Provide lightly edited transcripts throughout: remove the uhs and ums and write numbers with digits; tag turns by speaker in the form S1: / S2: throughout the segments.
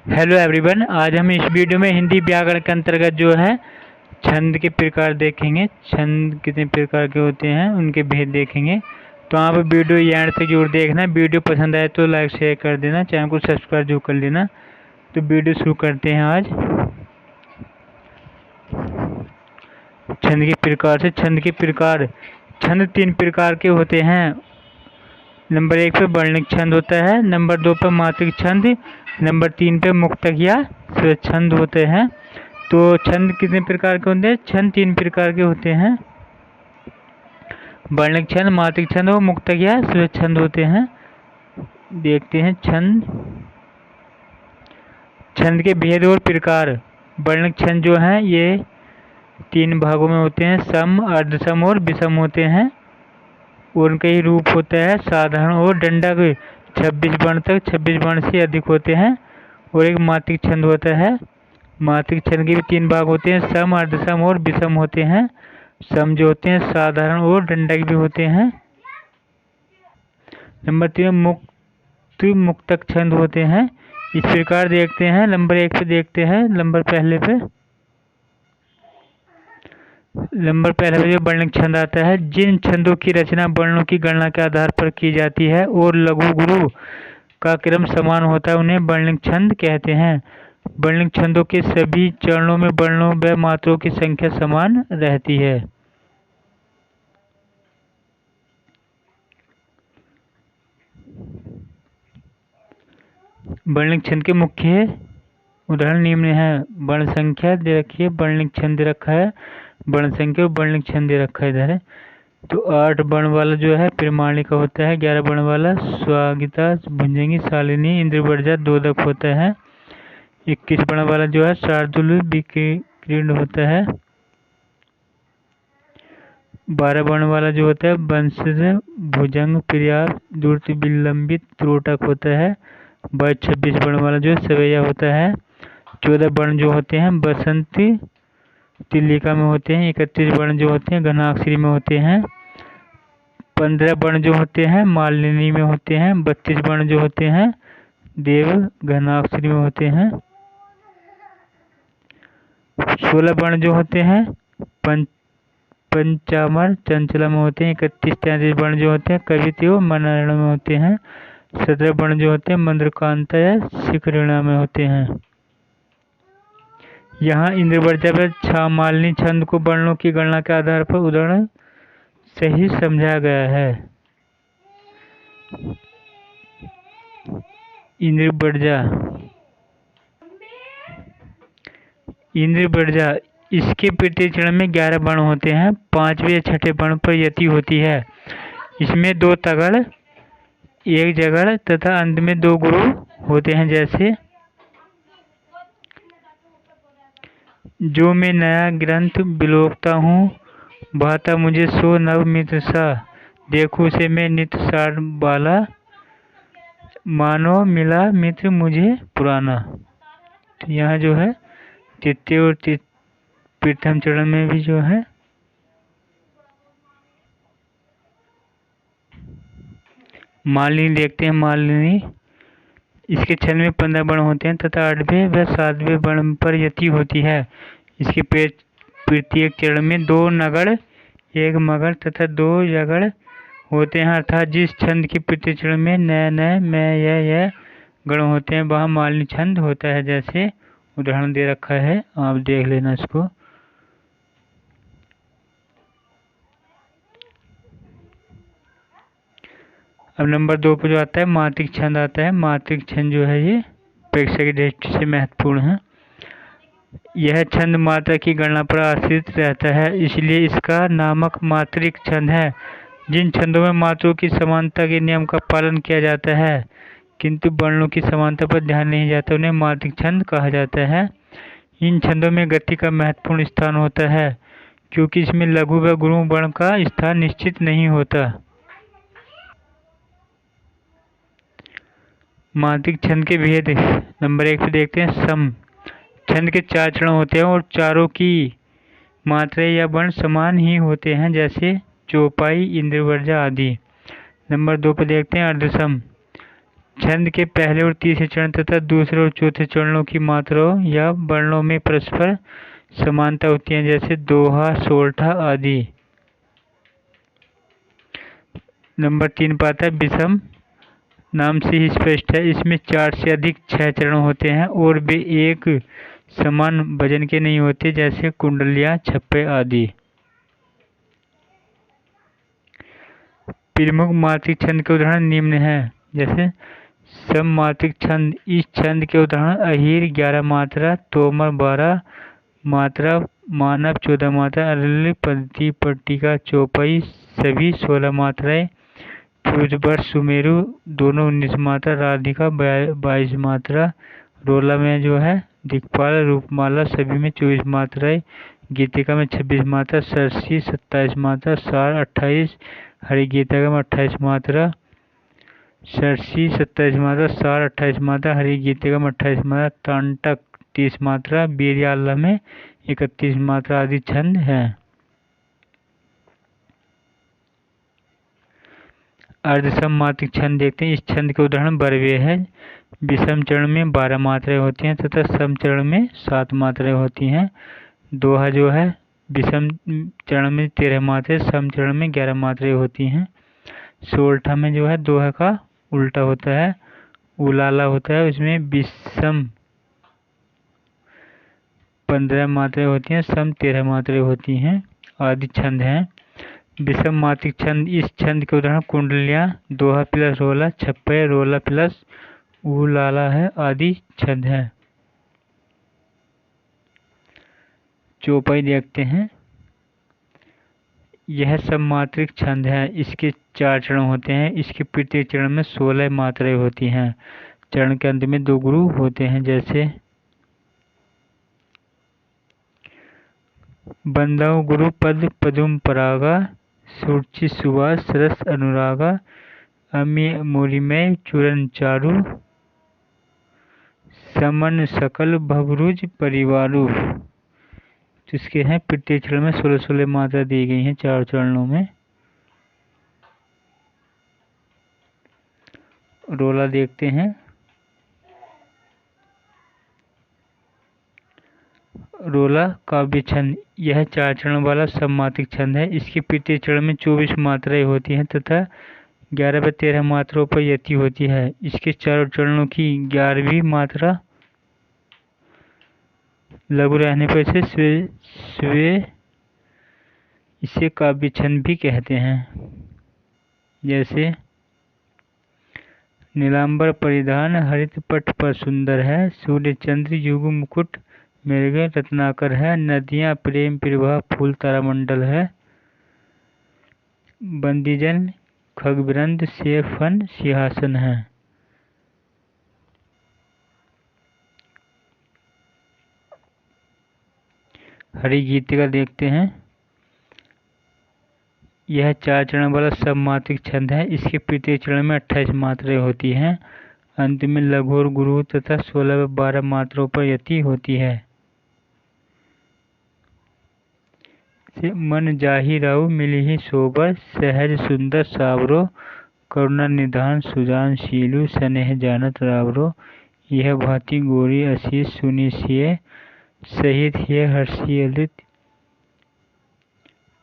S1: Hello everyone, आज हम इस वीडियो में हिंदी व्याकरण के अंतर्गत जो है छंद के प्रकार देखेंगे। छंद कितने प्रकार के होते हैं उनके भेद देखेंगे। तो आप वीडियो एंड तक जरूर देखना। वीडियो पसंद आए तो लाइक शेयर कर देना, चैनल को सब्सक्राइब जरूर कर लेना। तो वीडियो शुरू करते हैं आज छंद के प्रकार से। छंद के प्रकार, छंद 3 प्रकार के होते हैं। नंबर 1 पे वर्णिक छंद होता है, नंबर 2 पे मात्रिक छंद, नंबर 3 पे मुक्तक या स्वच्छंद होते हैं। तो छंद कितने प्रकार के होते हैं? छंद 3 प्रकार के होते हैं। वर्णिक छंद, मात्रिक छंद और मुक्तक या स्वच्छंद होते हैं। देखते हैं छंद। छंद के भेद और प्रकार। वर्णिक छंद जो हैं ये 3 भागों में होते हैं। सम, अर्धसम और विषम होते हैं। उनका ही रूप होता है साधारण और दंडक 26 वर्ण तक, 26 वर्ण से अधिक होते हैं। और एक मात्रिक छंद होता है। मात्रिक छंद के भी 3 भाग होते हैं, सम, अर्धसम और विषम होते हैं। सम जो होते हैं साधारण और दंडक भी होते हैं। नंबर 3 मुक्तक छंद होते हैं। इस प्रकार देखते हैं। नंबर 1 पे देखते हैं। नंबर पहले पे जो वर्णिक छंद आता है, जिन छंदों की रचना वर्णों की गणना के आधार पर की जाती है और लघु गुरु का क्रम समान होता है, उन्हें वर्णिक छंद कहते हैं। वर्णिक छंदों के सभी चरणों में वर्णों व मात्राओं की संख्या समान रहती है। वर्णिक छंद के मुख्य उदाहरण निम्न है। वर्ण संख्या दे रखी है, वर्णिक छंद दे रखा है, वर्ण संख्या और वर्णिक छंद दे रखा है इधर। तो 8 वर्ण वाला जो है प्रमाणिका होता है, 11 वर्ण वाला स्वागिता, भुजंगी, शालिनी, इंद्रवर्जा, दोदक होता है। 21 वर्ण वाला जो है शार्दुल, विकीर्ण होता है। 12 वर्ण वाला जो होता है वंशज, भुजंग, प्रिया, दूर्त, विलंबित, त्रोटक होता है। 26 वर्ण वाला जो सवैया होता है। 14 वर्ण जो होते हैं बसंती, तिल्लिका में होते हैं। 31 वर्ण जो होते हैं घनाक्षरी में होते हैं। 15 वर्ण जो होते हैं मालिनी में होते हैं। 32 वर्ण जो होते हैं देव घनाक्षरी में होते हैं। 16 वर्ण जो होते हैं पंचामर चंचला में होते हैं। 31-33 वर्ण जो होते हैं कवित्व और मनरण में होते हैं। 17 वर्ण जो होते हैं मंद्रकांता या शिखरिणा में होते हैं। यहाँ इंद्रवर्जा पर छामालिनी छंद को वर्णों की गणना के आधार पर उदाहरण सही समझा गया है। इंद्रवर्जा इसके प्रत्येक चरण में 11 वर्ण होते हैं। 5वें या 6ठे वर्ण पर यति होती है। इसमें 2 तगड़, 1 जगड़ तथा अंत में 2 गुरु होते हैं। जैसे जो मैं नया ग्रंथ बिलोकता हूँ, भाता मुझे सो नव मित्र सा, देखो से मैं नित सार बाला, मानो मिला मित्र मुझे पुराना। तो यहाँ जो है तृतीय और प्रथम चरण में भी जो है मालिनी देखते हैं। मालिनी इसके छंद में 15 वर्ण होते हैं तथा 8वें व 7वें वर्ण पर यति होती है। इसके प्रत्येक चरण में 2 नगड़, 1 मगड़ तथा 2 जगड़ होते हैं। अर्थात जिस छंद के प्रत्येक चरण में नए नए मैं यह गण होते हैं वहाँ मालिनी छंद होता है। जैसे उदाहरण दे रखा है, आप देख लेना इसको। अब नंबर 2 पर जो आता है मात्रिक छंद आता है। मात्रिक छंद जो है ये परीक्षा की दृष्टि से महत्वपूर्ण है। यह छंद मात्रा की गणना पर आश्रित रहता है, इसलिए इसका नामक मात्रिक छंद है। जिन छंदों में मात्राओं की समानता के नियम का पालन किया जाता है किंतु वर्णों की समानता पर ध्यान नहीं जाता, उन्हें मात्रिक छंद कहा जाता है। इन छंदों में गति का महत्वपूर्ण स्थान होता है क्योंकि इसमें लघु व गुरु वर्ण का स्थान निश्चित नहीं होता। मात्रिक छंद के भेद। नंबर 1 पे देखते हैं सम। छंद के 4 चरण होते हैं और चारों की मात्रा या वर्ण समान ही होते हैं, जैसे चौपाई, इंद्रवर्जा आदि। नंबर 2 पे देखते हैं अर्धसम। छंद के पहले और तीसरे चरण तथा दूसरे और चौथे चरणों की मात्राओं या वर्णों में परस्पर समानता होती है, जैसे दोहा, सोरठा आदि। नंबर 3 पर आता है विषम। नाम से ही स्पष्ट है, इसमें 4 से अधिक 6 चरण होते हैं और वे एक समान वजन के नहीं होते, जैसे कुंडलियां, छप्पे आदि। प्रमुख मात्रिक छंद के उदाहरण निम्न हैं, जैसे सममात्रिक छंद। इस छंद के उदाहरण अहीर 11 मात्रा, तोमर 12 मात्रा, मानव 14 मात्रा, अरल्ली, पद्धति, पट्टिका, चौपाई सभी 16 मात्राएं, फिरोजपुर सुमेरु दोनों 19 मात्रा, राधिका 22 मात्रा, रोला में जो है दिक्पाल, रूपमाला सभी में 24 मात्राएं, गीतिका में 26 मात्रा, सरसी 27 मात्रा, सार 28, हरिगीतिका में 28 मात्रा, सरसी 27 मात्रा, सार 28 मात्रा, हरिगीतिका में 28 मात्रा, तांटक 30 मात्रा, बीरयाला में 31 मात्रा आदि छंद हैं। अर्धसम मात्रिक छंद देखते हैं। इस छंद के उदाहरण बरवे हैं। विषम चरण में 12 मात्राएं होती हैं तथा सम चरण में 7 मात्राएं होती हैं। दोहा जो है विषम चरण में 13 मात्राएं, सम चरण में 11 मात्राएं होती हैं। सोरठा में जो है दोहा का उल्टा होता है, उलाला होता है, उसमें विषम 15 मात्राएं होती हैं, सम 13 मात्राएं होती हैं आदि छंद हैं। विषम मात्रिक छंद। इस छंद के उदाहरण कुंडलियां, दोहा प्लस रोला, छप्पे, रोला प्लस उलाला है आदि छंद हैं। चौपाई देखते हैं। यह सममात्रिक छंद है। इसके 4 चरण होते हैं। इसके प्रत्येक चरण में 16 मात्राएं होती हैं। चरण के अंत में 2 गुरु होते हैं, जैसे बंदाओं गुरु पद पदुम परागा, सूर्चि सुवास रस अनुरागा, अम्य मूलिमय चूरन चारु, समन सकल भवरुज परिवारु। जिसके हैं प्रत्येक चरण में 16-16 मात्रा दी गई हैं 4 चरणों में। रोला देखते हैं। रोला काव्य छंद। यह 4 चरण वाला सममात्रिक छंद है। इसके प्रत्येक चरण में 24 मात्राएं होती हैं तथा 11/13 मात्राओं पर यति होती है। इसके 4 चरणों की 11वीं मात्रा लघु रहने पर इसे काव्य छंद भी कहते हैं। जैसे नीलांबर परिधान हरित पट पर सुंदर है, सूर्य चंद्र युग मुकुट मृग रत्नाकर है, नदियां प्रेम प्रवाह फूल तारामंडल है, बंदीजन खगवृंद से फन सिंहासन है। हरिगीतिका देखते हैं। यह 4 चरण वाला सममात्रिक छंद है। इसके प्रत्येक चरण में 28 मात्राएं होती हैं। अंत में लघु और गुरु तथा 16 व 12 मात्राओं पर यति होती है। मन जाहि राउ मिलिहि सोबर, सहज सुंदर सावरो, करुणा निधान सुजान शीलु, स्नेह जानत रावरो, यह भांति गोरी असीस सुनि सिय, सहित हिय हर्षि ललित,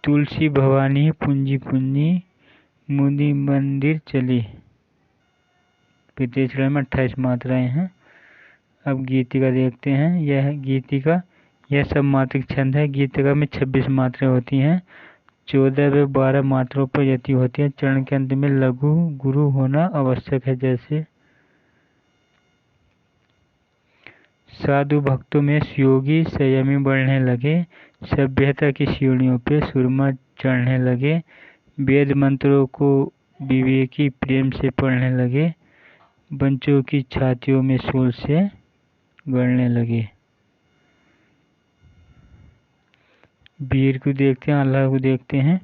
S1: तुलसी भवानी पुंजी पुंजी, मुनि मंदिर चली। प्रत्येक चरण में 28 मात्राएं हैं। अब गीतिका देखते हैं। यह सममात्रिक छंद है। गीतिका में 26 मात्राएं होती हैं। 14 व 12 मात्राओं पर यति होती है। चरण के अंत में लघु गुरु होना आवश्यक है। जैसे साधु भक्तों में योगी संयमी बढ़ने लगे, सभ्यता की सीढ़ियों पे सुरमा चढ़ने लगे, वेद मंत्रों को विवेकी प्रेम से पढ़ने लगे, बंचों की छातियों में सूल से गड़ने लगे। वीर को देखते हैं, अल्लाह को देखते हैं।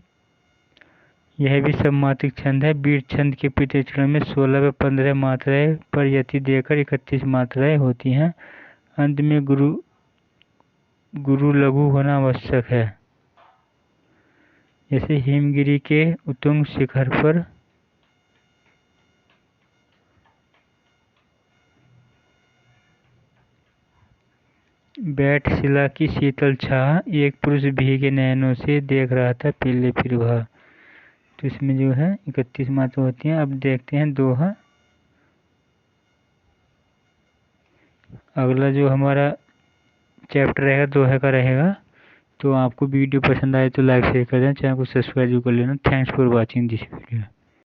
S1: यह भी सममात्रिक छंद है। वीर छंद के प्रत्येक चरण में 16 व 15 मात्राएं पर यति देकर 31 मात्राएं होती हैं। अंत में गुरु लघु होना आवश्यक है। जैसे हिमगिरी के उत्तुंग शिखर पर बैठ शिला की शीतल छाह, एक पुरुष भीगे नयनों से देख रहा था पीले प्रवाह। तो इसमें जो है 31 मात्रा होती हैं। अब देखते हैं दोहा। अगला जो हमारा चैप्टर रहेगा दोहे का रहेगा। तो आपको वीडियो पसंद आए तो लाइक शेयर कर देना, चैनल को सब्सक्राइब कर लेना। Thanks for watching this video.